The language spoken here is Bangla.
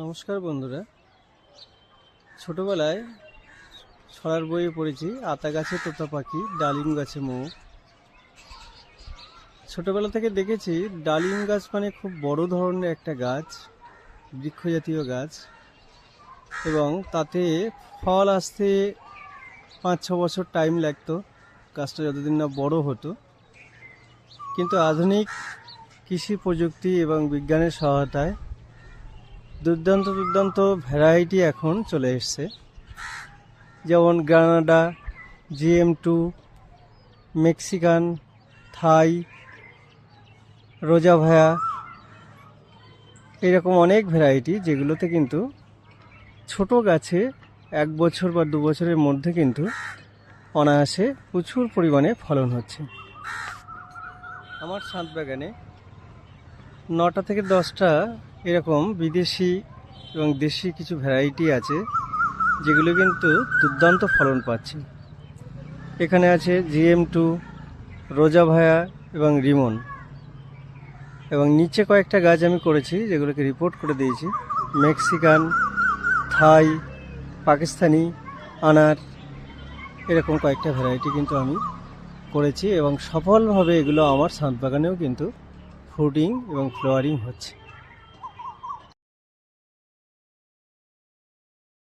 নমস্কার বন্ধুরা। ছোটবেলায় ছড়ার বইয়ে পড়েছি আতা গাছে তোতা পাখি, ডালিম গাছে মৌ। ছোটবেলা থেকে দেখেছি ডালিম গাছ মানে খুব বড় ধরনের একটা গাছ, বৃক্ষ জাতীয় গাছ, এবং তাতে ফল আসতে 5-6 বছর টাইম লাগতো গাছটা যতদিন না বড় হতো। কিন্তু আধুনিক কৃষি প্রযুক্তি এবং বিজ্ঞানের সহায়তায় দুর্দান্ত ভ্যারাইটি এখন চলে এসছে, যেমন গ্রানাডা, GM2, মেক্সিকান, থাই, রোজা ভায়া, এরকম অনেক ভ্যারাইটি, যেগুলোতে কিন্তু ছোট গাছে 1 বছর বা 2 বছরের মধ্যে কিন্তু অনায়াসে প্রচুর পরিমাণে ফলন হচ্ছে। আমার ছাদ বাগানে 9টা থেকে 10টা এরকম বিদেশি এবং দেশি কিছু ভ্যারাইটি আছে, যেগুলো কিন্তু দুর্দান্ত ফলন পাচ্ছে। এখানে আছে GM2, রোজা ভায়া এবং রিমন, এবং নিচে কয়েকটা গাছ আমি করেছি যেগুলোকে রিপোর্ট করে দিয়েছি, মেক্সিকান, থাই, পাকিস্তানি, আনার, এরকম কয়েকটা ভ্যারাইটি কিন্তু আমি করেছি, এবং সফলভাবে এগুলো আমার ছাদ বাগানেও কিন্তু ফ্রুটিং এবং ফ্লাওয়ারিং হচ্ছে।